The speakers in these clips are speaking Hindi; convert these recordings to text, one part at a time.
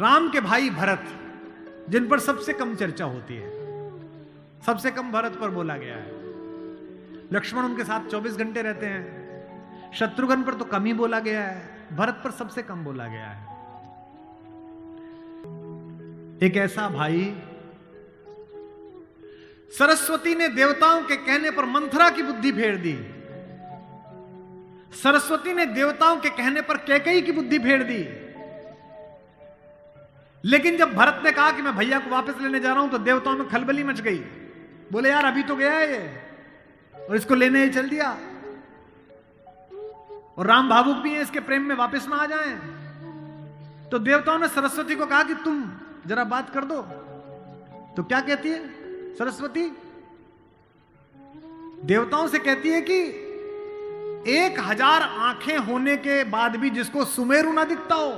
राम के भाई भरत, जिन पर सबसे कम चर्चा होती है, सबसे कम भरत पर बोला गया है। लक्ष्मण उनके साथ 24 घंटे रहते हैं। शत्रुघ्न पर तो कम ही बोला गया है, भरत पर सबसे कम बोला गया है। एक ऐसा भाई, सरस्वती ने देवताओं के कहने पर मंथरा की बुद्धि फेर दी। सरस्वती ने देवताओं के कहने पर कैकेयी की बुद्धि फेर दी। लेकिन जब भरत ने कहा कि मैं भैया को वापस लेने जा रहा हूं, तो देवताओं में खलबली मच गई। बोले यार अभी तो गया है ये, और इसको लेने ही चल दिया। और राम भावुक भी है इसके प्रेम में, वापस ना आ जाएं। तो देवताओं ने सरस्वती को कहा कि तुम जरा बात कर दो। तो क्या कहती है सरस्वती? देवताओं से कहती है कि 1000 आंखें होने के बाद भी जिसको सुमेरु ना दिखता हो,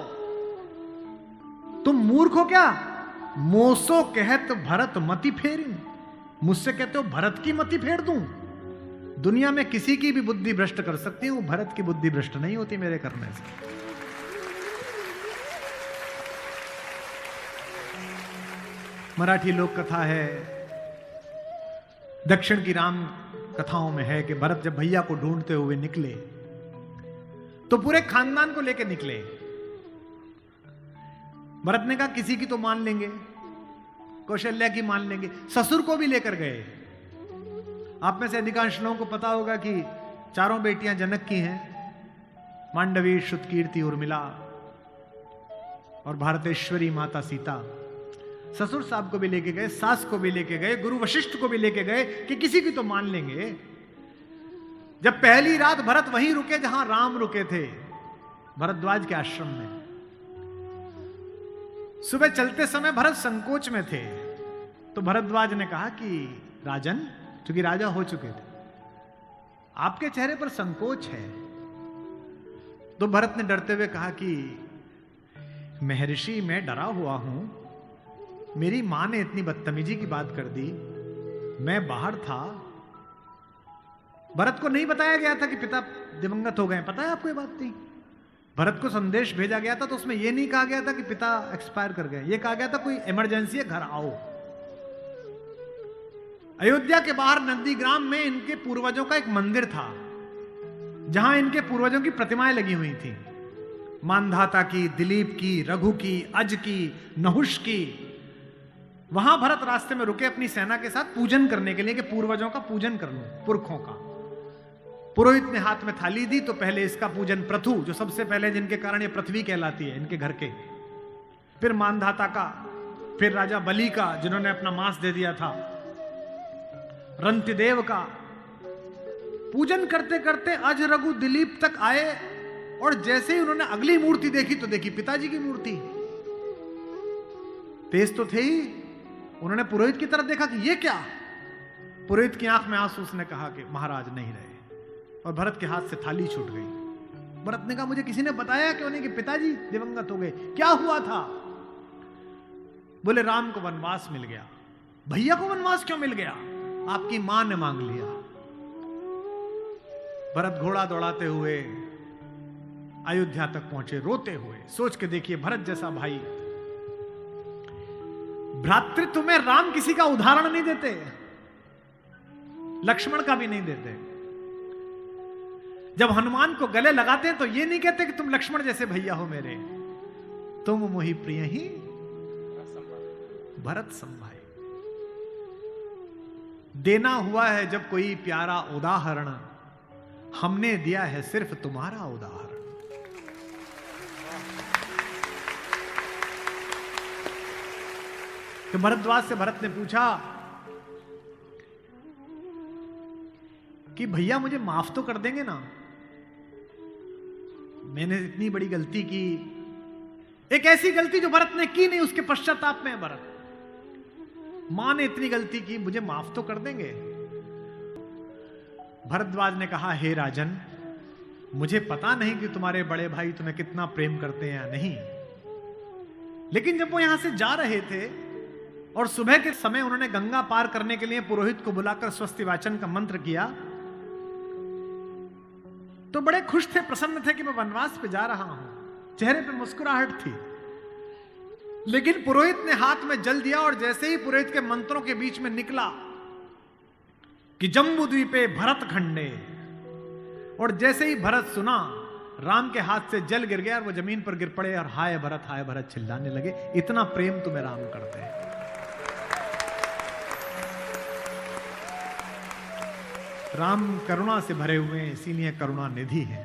तुम मूर्ख हो क्या? मोसो कहत भरत मति फेरी, मुझसे कहते हो भरत की मति फेर दूं? दुनिया में किसी की भी बुद्धि भ्रष्ट कर सकती हूं, भरत की बुद्धि भ्रष्ट नहीं होती मेरे करने से। मराठी लोक कथा है, दक्षिण की राम कथाओं में है कि भरत जब भैया को ढूंढते हुए निकले तो पूरे खानदान को लेकर निकले। भरत ने कहा किसी की तो मान लेंगे, कौशल्या की मान लेंगे, ससुर को भी लेकर गए। आप में से अधिकांश लोगों को पता होगा कि 4 बेटियां जनक की हैं, मांडवी, श्रुतकीर्ति, उर्मिला और भारतेश्वरी माता सीता। ससुर साहब को भी लेके गए, सास को भी लेके गए, गुरु वशिष्ठ को भी लेके गए कि किसी की तो मान लेंगे। जब पहली रात भरत वहीं रुके जहां राम रुके थे, भरद्वाज के आश्रम में। सुबह चलते समय भरत संकोच में थे, तो भरद्वाज ने कहा कि राजन, क्योंकि राजा हो चुके थे, आपके चेहरे पर संकोच है। तो भरत ने डरते हुए कहा कि महर्षि मैं डरा हुआ हूं, मेरी मां ने इतनी बदतमीजी की बात कर दी, मैं बाहर था। भरत को नहीं बताया गया था कि पिता दिवंगत हो गए, पता है आपको ये बात थी? भरत को संदेश भेजा गया था तो उसमें यह नहीं कहा गया था कि पिता एक्सपायर कर गए, यह कहा गया था कोई इमरजेंसी है, घर आओ। अयोध्या के बाहर नंदीग्राम में इनके पूर्वजों का एक मंदिर था, जहां इनके पूर्वजों की प्रतिमाएं लगी हुई थी, मानधाता की, दिलीप की, रघु की, अज की, नहुष की। वहां भरत रास्ते में रुके अपनी सेना के साथ पूजन करने के लिए कि पूर्वजों का पूजन कर लूं, पुरखों का। पुरोहित ने हाथ में थाली दी, तो पहले इसका पूजन प्रथु, जो सबसे पहले जिनके कारण ये पृथ्वी कहलाती है, इनके घर के, फिर मानधाता का, फिर राजा बलि का जिन्होंने अपना मांस दे दिया था, रंतिदेव का। पूजन करते करते अज, रघु, दिलीप तक आए, और जैसे ही उन्होंने अगली मूर्ति देखी तो देखी पिताजी की मूर्ति। तेज तो थे ही, उन्होंने पुरोहित की तरफ देखा कि ये क्या? पुरोहित की आंख में आंसू, उसने कहा कि महाराज नहीं रहे, और भरत के हाथ से थाली छूट गई। भरत ने कहा मुझे किसी ने बताया क्यों नहीं कि पिताजी दिवंगत हो गए, क्या हुआ था? बोले राम को वनवास मिल गया। भैया को वनवास क्यों मिल गया? आपकी मां ने मांग लिया। भरत घोड़ा दौड़ाते हुए अयोध्या तक पहुंचे, रोते हुए। सोच के देखिए, भरत जैसा भाई, भ्रातृत्व में राम किसी का उदाहरण नहीं देते, लक्ष्मण का भी नहीं देते। जब हनुमान को गले लगाते हैं तो ये नहीं कहते कि तुम लक्ष्मण जैसे भैया हो मेरे, तुम मोहि प्रिय ही भरत संभाई। देना हुआ है जब कोई प्यारा उदाहरण, हमने दिया है सिर्फ तुम्हारा उदाहरण। तो भरद्वाज से भरत ने पूछा कि भैया मुझे माफ तो कर देंगे ना? मैंने इतनी बड़ी गलती की, एक ऐसी गलती जो भरत ने की नहीं, उसके पश्चाताप में है भरत। मां ने इतनी गलती की, मुझे माफ तो कर देंगे? भरद्वाज ने कहा हे राजन, मुझे पता नहीं कि तुम्हारे बड़े भाई तुम्हें कितना प्रेम करते हैं या नहीं, लेकिन जब वो यहां से जा रहे थे और सुबह के समय उन्होंने गंगा पार करने के लिए पुरोहित को बुलाकर स्वस्ति वाचन का मंत्र किया, तो बड़े खुश थे, प्रसन्न थे कि मैं वनवास पे जा रहा हूं, चेहरे पे मुस्कुराहट थी। लेकिन पुरोहित ने हाथ में जल दिया और जैसे ही पुरोहित के मंत्रों के बीच में निकला कि जम्बूद्वीपे भरत खंडे, और जैसे ही भरत सुना, राम के हाथ से जल गिर गया और वो जमीन पर गिर पड़े और हाय भरत चिल्लाने लगे। इतना प्रेम तुम्हें राम करते हैं। राम करुणा से भरे हुए हैं, इसीलिए करुणा निधि है।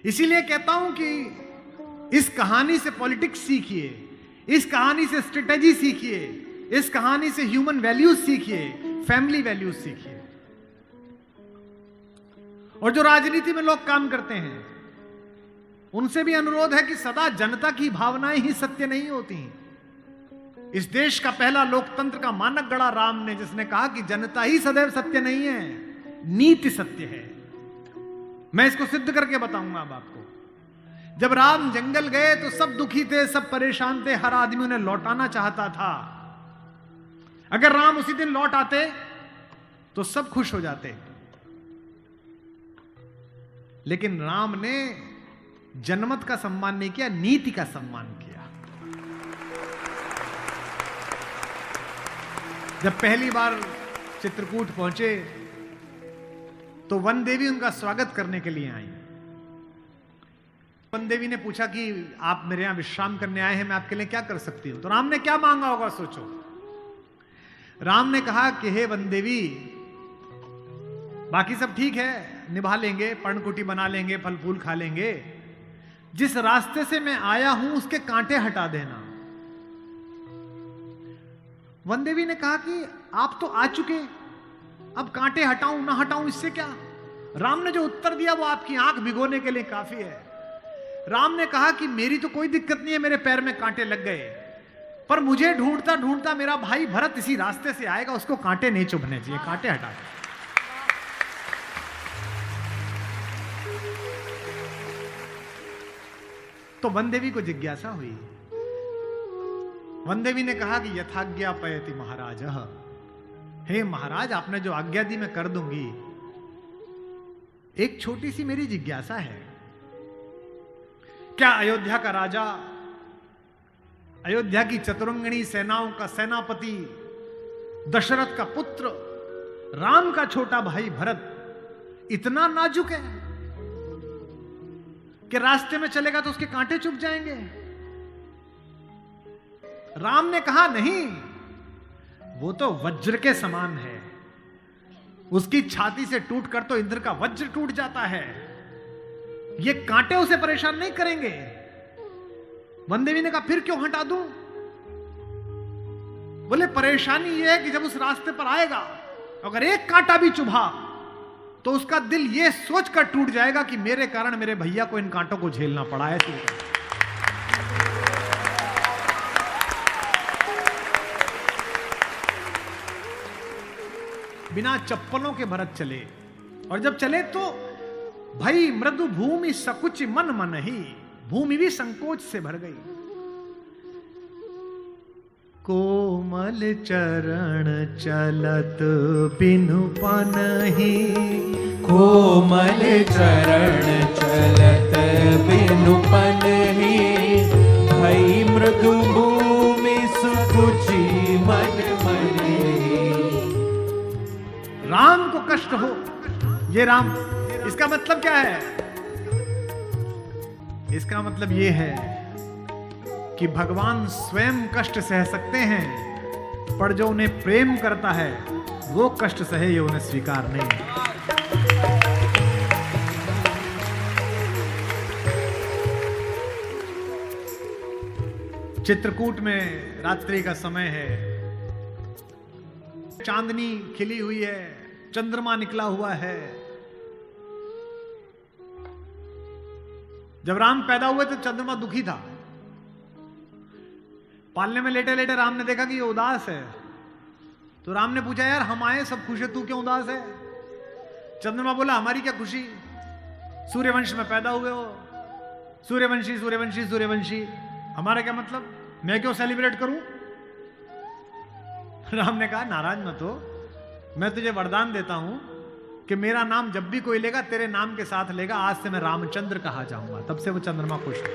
इसीलिए कहता हूं कि इस कहानी से पॉलिटिक्स सीखिए, इस कहानी से स्ट्रेटेजी सीखिए, इस कहानी से ह्यूमन वैल्यूज सीखिए, फैमिली वैल्यूज सीखिए। और जो राजनीति में लोग काम करते हैं उनसे भी अनुरोध है कि सदा जनता की भावनाएं ही सत्य नहीं होती। इस देश का पहला लोकतंत्र का मानक गढ़ा राम ने, जिसने कहा कि जनता ही सदैव सत्य नहीं है, नीति सत्य है। मैं इसको सिद्ध करके बताऊंगा अब आपको। जब राम जंगल गए तो सब दुखी थे, सब परेशान थे, हर आदमी उन्हें लौटाना चाहता था। अगर राम उसी दिन लौट आते तो सब खुश हो जाते। लेकिन राम ने जनमत का सम्मान नहीं किया, नीति का सम्मान किया। जब पहली बार चित्रकूट पहुंचे तो वन देवी उनका स्वागत करने के लिए आई। वन देवी ने पूछा कि आप मेरे यहां विश्राम करने आए हैं, मैं आपके लिए क्या कर सकती हूं। तो राम ने क्या मांगा होगा सोचो। राम ने कहा कि हे वन देवी, बाकी सब ठीक है, निभा लेंगे, पर्णकुटी बना लेंगे, फल फूल खा लेंगे, जिस रास्ते से मैं आया हूं उसके कांटे हटा देना। वन देवी ने कहा कि आप तो आ चुके, अब कांटे हटाऊं ना हटाऊं इससे क्या। राम ने जो उत्तर दिया वो आपकी आंख भिगोने के लिए काफी है। राम ने कहा कि मेरी तो कोई दिक्कत नहीं है, मेरे पैर में कांटे लग गए, पर मुझे ढूंढता ढूंढता मेरा भाई भरत इसी रास्ते से आएगा, उसको कांटे नहीं चुभने चाहिए, कांटे हटा दे। तो वन देवी को जिज्ञासा हुई। वन देवी ने कहा कि यथाज्ञा पयति महाराज, हे महाराज आपने जो आज्ञा दी मैं कर दूंगी। एक छोटी सी मेरी जिज्ञासा है, क्या अयोध्या का राजा, अयोध्या की चतुरंगिणी सेनाओं का सेनापति, दशरथ का पुत्र, राम का छोटा भाई भरत इतना नाजुक है कि रास्ते में चलेगा तो उसके कांटे चुभ जाएंगे? राम ने कहा नहीं, वो तो वज्र के समान है, उसकी छाती से टूटकर तो इंद्र का वज्र टूट जाता है, ये कांटे उसे परेशान नहीं करेंगे। वन देवी ने कहा फिर क्यों हटा दूं? बोले परेशानी ये है कि जब उस रास्ते पर आएगा अगर एक कांटा भी चुभा तो उसका दिल ये सोचकर टूट जाएगा कि मेरे कारण मेरे भैया को इन कांटों को झेलना पड़ा है। बिना चप्पलों के भरत चले, और जब चले तो भई मृदु भूमि सकुच मन मन ही, भूमि भी संकोच से भर गई। कोमल चरण चलत बिनु पनहि, कोमल चरण चलत बिनु पनहि, भई मृदु भूमि सुकुचि मन मनि। राम को कष्ट हो, ये राम, इसका मतलब क्या है? इसका मतलब ये है कि भगवान स्वयं कष्ट सह सकते हैं, पर जो उन्हें प्रेम करता है वो कष्ट सहे ये उन्हें स्वीकार नहीं। चित्रकूट में रात्रि का समय है, चांदनी खिली हुई है, चंद्रमा निकला हुआ है। जब राम पैदा हुए तो चंद्रमा दुखी था। पालने में लेटे लेटे राम ने देखा कि ये उदास है, तो राम ने पूछा यार हम आए सब खुश है, तू क्यों उदास है? चंद्रमा बोला हमारी क्या खुशी, सूर्यवंश में पैदा हुए हो, सूर्यवंशी सूर्यवंशी सूर्यवंशी, हमारा क्या मतलब, मैं क्यों सेलिब्रेट करूं? राम ने कहा नाराज मत हो, मैं तुझे वरदान देता हूं कि मेरा नाम जब भी कोई लेगा तेरे नाम के साथ लेगा, आज से मैं रामचंद्र कहा जाऊंगा। तब से वो चंद्रमा खुश है।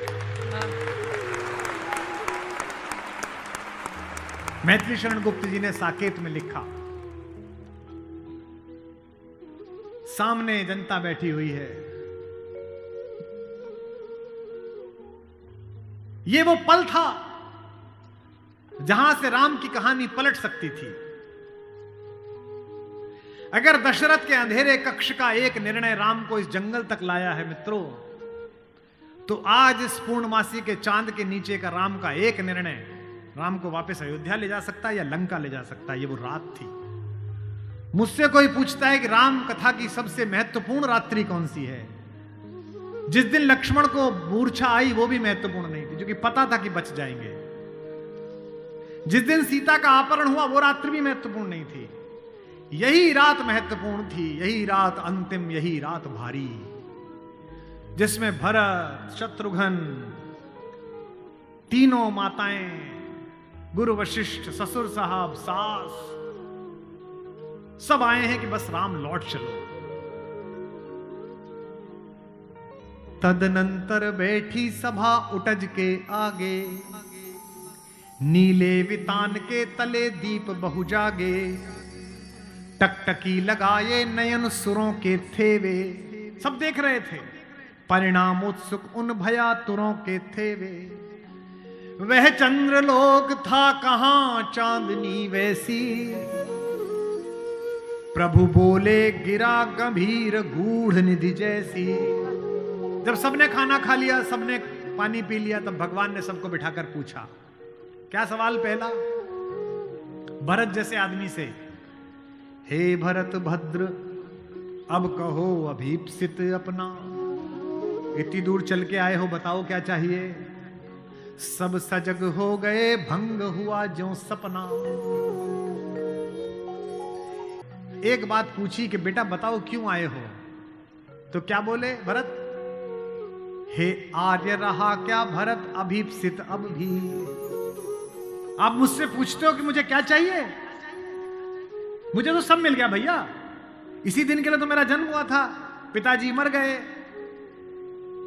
मैथिली शरण गुप्त जी ने साकेत में लिखा, सामने जनता बैठी हुई है, ये वो पल था जहां से राम की कहानी पलट सकती थी। अगर दशरथ के अंधेरे कक्ष का एक निर्णय राम को इस जंगल तक लाया है मित्रों, तो आज इस पूर्णमासी के चांद के नीचे का राम का एक निर्णय राम को वापस अयोध्या ले जा सकता है या लंका ले जा सकता है। ये वो रात थी। मुझसे कोई पूछता है कि राम कथा की सबसे महत्वपूर्ण रात्रि कौन सी है, जिस दिन लक्ष्मण को मूर्छा आई वो भी महत्वपूर्ण नहीं थी, क्योंकि पता था कि बच जाएंगे। जिस दिन सीता का अपहरण हुआ वो रात्रि भी महत्वपूर्ण नहीं थी। यही रात महत्वपूर्ण थी, यही रात अंतिम, यही रात भारी, जिसमें भरत, शत्रुघ्न, तीनों माताएं, गुरु वशिष्ठ, ससुर साहब, सास, सब आए हैं कि बस राम लौट चलो। तदनंतर बैठी सभा उटज के आगे, नीले वितान के तले दीप बहु जागे, टकटकी लगाए नयन सुरों के थे वे, सब देख रहे थे। परिणाम उत्सुक उन भयातुरों के थे वे, वह चंद्रलोक था कहां चांदनी वैसी, प्रभु बोले गिरा गंभीर गूढ़ निधि जैसी। जब सबने खाना खा लिया, सबने पानी पी लिया, तब भगवान ने सबको बिठाकर पूछा, क्या सवाल पहला? भरत जैसे आदमी से, हे भरत भद्र, अब कहो अभीप्सित अपना, इतनी दूर चल के आए हो, बताओ क्या चाहिए? सब सजग हो गए, भंग हुआ ज्यों सपना। एक बात पूछी कि बेटा बताओ क्यों आए हो, तो क्या बोले भरत? हे आर्य रहा क्या भरत अभीप्सित अब भी। आप मुझसे पूछते हो कि मुझे क्या चाहिए? मुझे तो सब मिल गया भैया। इसी दिन के लिए तो मेरा जन्म हुआ था, पिताजी मर गए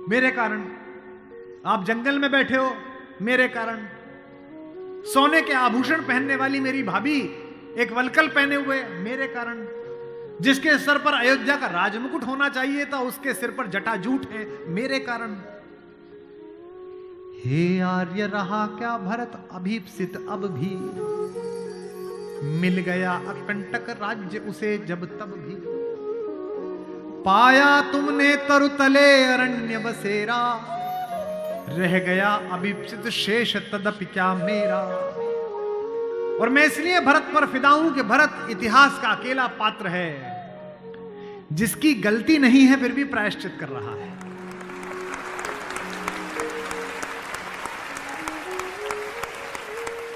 मेरे कारण, आप जंगल में बैठे हो मेरे कारण, सोने के आभूषण पहनने वाली मेरी भाभी एक वलकल पहने हुए मेरे कारण, जिसके सर पर अयोध्या का राजमुकुट होना चाहिए था उसके सिर पर जटाजूट है मेरे कारण। हे आर्य रहा क्या भरत अभीप्सित अब भी, मिल गया अकंटक राज्य उसे जब तब भी, पाया तुमने तरुतले अरण्य बसेरा, रह गया अभीप्सित शेष तदपि क्या मेरा। और मैं इसलिए भरत पर फिदा हूं कि भरत इतिहास का अकेला पात्र है जिसकी गलती नहीं है फिर भी प्रायश्चित कर रहा है।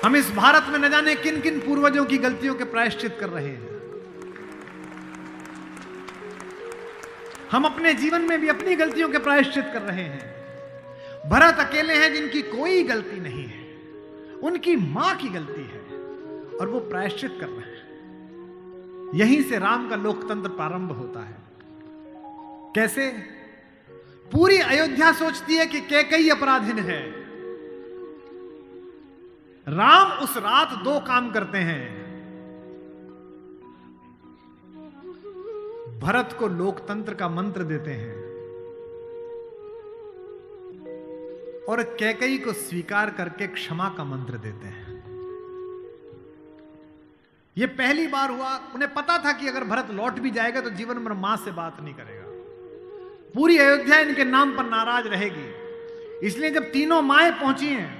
हम इस भारत में न जाने किन किन पूर्वजों की गलतियों के प्रायश्चित कर रहे हैं। हम अपने जीवन में भी अपनी गलतियों के प्रायश्चित कर रहे हैं। भरत अकेले हैं जिनकी कोई गलती नहीं है, उनकी मां की गलती है और वो प्रायश्चित कर रहे हैं। यहीं से राम का लोकतंत्र प्रारंभ होता है। कैसे? पूरी अयोध्या सोचती है कि कैकेयी अपराधिन है। राम उस रात दो काम करते हैं। भरत को लोकतंत्र का मंत्र देते हैं और कैकेयी को स्वीकार करके क्षमा का मंत्र देते हैं। यह पहली बार हुआ। उन्हें पता था कि अगर भरत लौट भी जाएगा तो जीवन भर मां से बात नहीं करेगा, पूरी अयोध्या इनके नाम पर नाराज रहेगी। इसलिए जब तीनों माएं पहुंची हैं,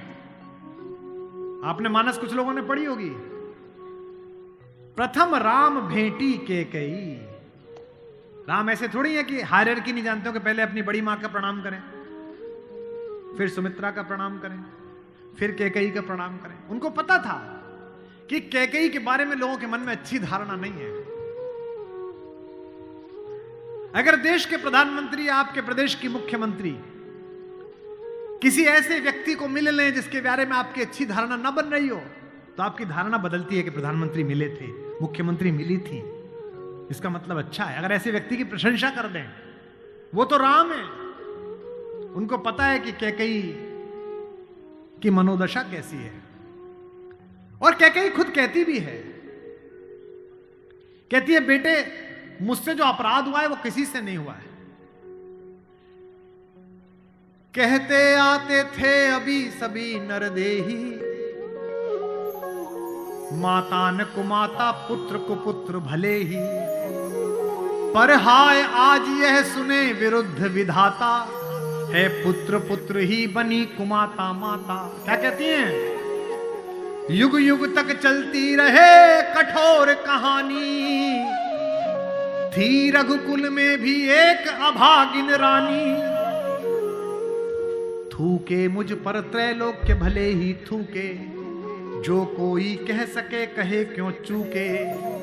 आपने मानस कुछ लोगों ने पढ़ी होगी, प्रथम राम भेंटी कैकेयी। राम ऐसे थोड़ी है कि हायरार्की नहीं जानते हो कि पहले अपनी बड़ी मां का प्रणाम करें, फिर सुमित्रा का प्रणाम करें, फिर कैकेयी का प्रणाम करें। उनको पता था कि कैकेयी के बारे में लोगों के मन में अच्छी धारणा नहीं है। अगर देश के प्रधानमंत्री, आपके प्रदेश की मुख्यमंत्री किसी ऐसे व्यक्ति को मिल लें जिसके बारे में आपकी अच्छी धारणा न बन रही हो, तो आपकी धारणा बदलती है कि प्रधानमंत्री मिले थे, मुख्यमंत्री मिली थी, इसका मतलब अच्छा है। अगर ऐसे व्यक्ति की प्रशंसा कर दें, वो तो राम है, उनको पता है कि कैकेयी की मनोदशा कैसी है। और कैकेयी खुद कहती भी है, कहती है बेटे मुझसे जो अपराध हुआ है वो किसी से नहीं हुआ है। कहते आते थे अभी सभी नरदेही, माता न कुमाता पुत्र को पुत्र भले ही, पर हाय आज यह सुने विरुद्ध विधाता, है पुत्र पुत्र ही बनी कुमाता माता। क्या कहती हैं? युग युग तक चलती रहे कठोर कहानी, थी रघुकुल में भी एक अभागिन रानी, थूके मुझ पर त्रैलोक्य भले ही थूके, जो कोई कह सके कहे क्यों चूके।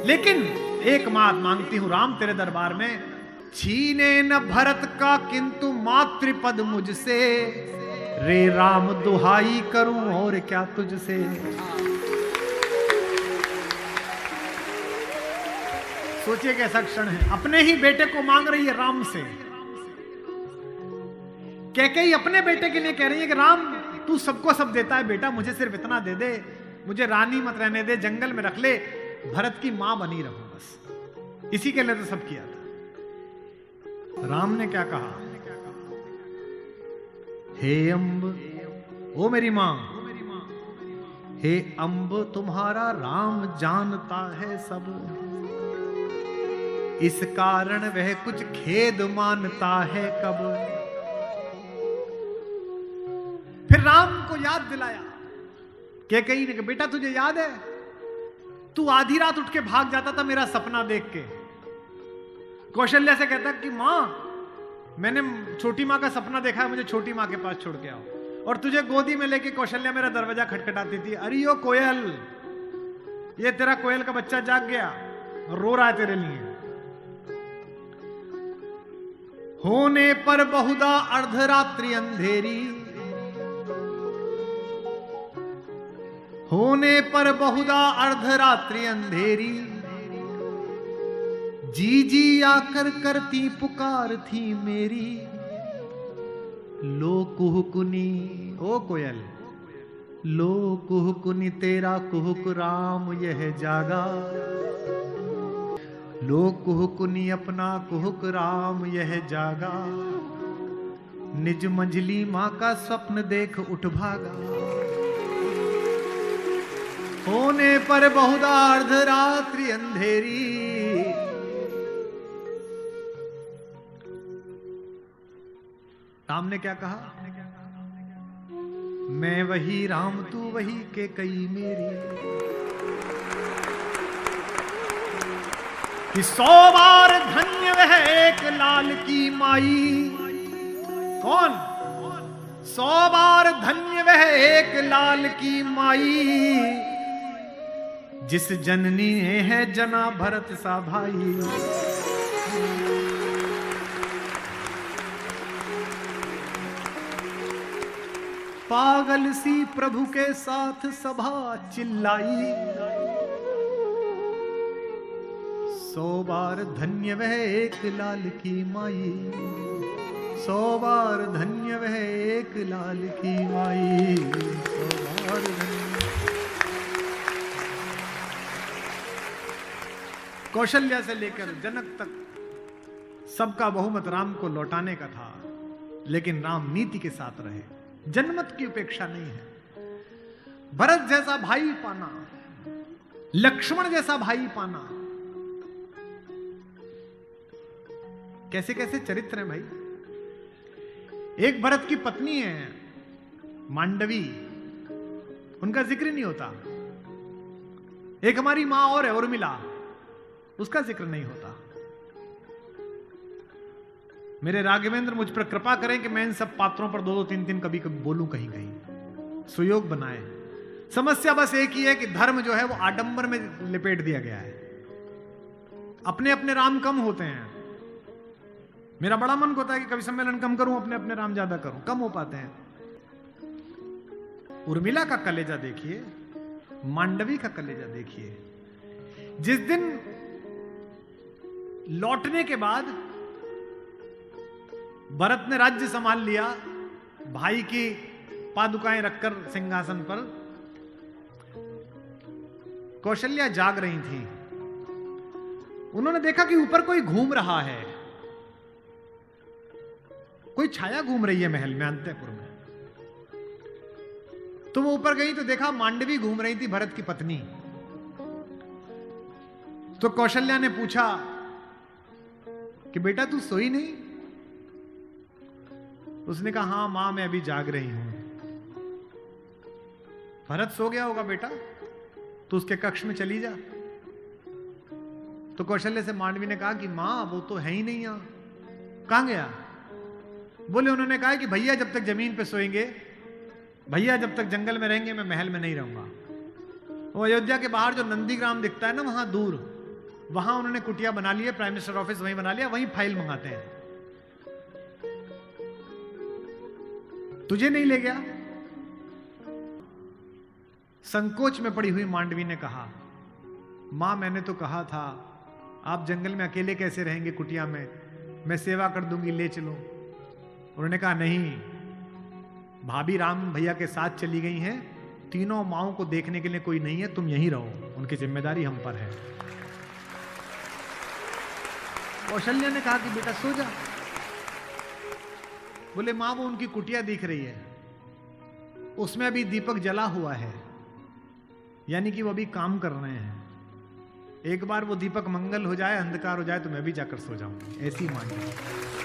लेकिन एक बात मांगती हूं राम तेरे दरबार में, छीने न भरत का किंतु मातृपद मुझसे, रे राम दुहाई करूं और क्या तुझसे। सोचिए कैसा क्षण है, अपने ही बेटे को मांग रही है राम से। कैकेयी अपने बेटे के लिए कह रही है कि राम तू सबको सब देता है बेटा, मुझे सिर्फ इतना दे दे, मुझे रानी मत रहने दे, जंगल में रख ले, भरत की मां बनी रहूं बस। इसी के लिए तो सब किया था। राम ने क्या कहा? हे अम्ब, ओ मेरी मां, हे अम्ब तुम्हारा राम जानता है सब, इस कारण वह कुछ खेद मानता है कब। फिर राम को याद दिलाया। कैकेयी ने कहा बेटा तुझे याद है तू आधी रात उठ के भाग जाता था मेरा सपना देख के। कौशल्या से कहता कि मां मैंने छोटी मां का सपना देखा है, मुझे छोटी मां के पास छोड़ के आओ। और तुझे गोदी में लेके कौशल्या मेरा दरवाजा खटखटाती थी, अरे ओ कोयल, ये तेरा कोयल का बच्चा जाग गया, रो रहा है तेरे लिए। होने पर बहुधा अर्धरात्रि अंधेरी, होने पर बहुधा अर्धरात्रि अंधेरी, जी जी आकर करती पुकार थी मेरी, लो कुहुकुनी, ओ कोयल, लो कुहुकुनी तेरा कुहुक राम यह जागा, लो कुहुकुनी अपना कुहुक राम यह जागा, निज मंझली मां का स्वप्न देख उठ भागा। होने पर बहुधा अर्धरात्रि अंधेरी, राम ने क्या कहा? मैं वही राम तू वही कैकेयी मेरी, कि 100 बार धन्य वह एक लाल की माई। कौन? 100 बार धन्य वह एक लाल की माई, जिस जननी ने है जना भरत सा भाई। पागल सी प्रभु के साथ सभा चिल्लाई, 100 बार धन्य वह एक लाल की माई, 100 बार धन्य वह एक लाल की माई, 100 बार धन्य। कौशल्या से लेकर जनक तक सबका बहुमत राम को लौटाने का था, लेकिन राम नीति के साथ रहे, जनमत की उपेक्षा नहीं है। भरत जैसा भाई पाना, लक्ष्मण जैसा भाई पाना, कैसे कैसे चरित्र हैं भाई। एक भरत की पत्नी है मांडवी, उनका जिक्र नहीं होता। एक हमारी मां और है उर्मिला, उसका जिक्र नहीं होता। मेरे राघवेंद्र मुझ पर कृपा करें कि मैं इन सब पात्रों पर 2-2, 3-3 कभी कभी बोलूं कहीं कहीं, सुयोग बनाए। समस्या बस एक ही है कि धर्म जो है वो आडंबर में लिपेट दिया गया है। अपने अपने राम कम होते हैं। मेरा बड़ा मन होता है कि कवि सम्मेलन कम करूं, अपने अपने राम ज्यादा करूं, कम हो पाते हैं। उर्मिला का कलेजा देखिए, मांडवी का कलेजा देखिए। जिस दिन लौटने के बाद भरत ने राज्य संभाल लिया, भाई की पादुकाएं रखकर सिंहासन पर, कौशल्या जाग रही थी। उन्होंने देखा कि ऊपर कोई घूम रहा है, कोई छाया घूम रही है महल में, अंतःपुर में। तो वो ऊपर गई तो देखा मांडवी घूम रही थी, भरत की पत्नी। तो कौशल्या ने पूछा कि बेटा तू सोई नहीं? उसने कहा हां मां, मैं अभी जाग रही हूं। भरत सो गया होगा बेटा, तो उसके कक्ष में चली जा। तो कौशल्य से मांडवी ने कहा कि मां वो तो है ही नहीं यहां, कहां गया? बोले उन्होंने कहा कि भैया जब तक जमीन पे सोएंगे, भैया जब तक जंगल में रहेंगे, मैं महल में नहीं रहूंगा। वो अयोध्या के बाहर जो नंदीग्राम दिखता है ना, वहां दूर, वहां उन्होंने कुटिया बना ली है, प्राइम मिनिस्टर ऑफिस वहीं बना लिया, वहीं फाइल मंगाते हैं। तुझे नहीं ले गया? संकोच में पड़ी हुई मांडवी ने कहा, मां मैंने तो कहा था आप जंगल में अकेले कैसे रहेंगे कुटिया में, मैं सेवा कर दूंगी, ले चलो। उन्होंने कहा नहीं, भाभी राम भैया के साथ चली गई हैं, तीनों माओं को देखने के लिए कोई नहीं है, तुम यहीं रहो, उनकी जिम्मेदारी हम पर है। कौशल्या ने कहा कि बेटा सो जा। बोले मां वो उनकी कुटिया दिख रही है, उसमें अभी दीपक जला हुआ है, यानी कि वो अभी काम कर रहे हैं। एक बार वो दीपक मंगल हो जाए, अंधकार हो जाए, तो मैं भी जाकर सो जाऊंगी। ऐसी मांगी।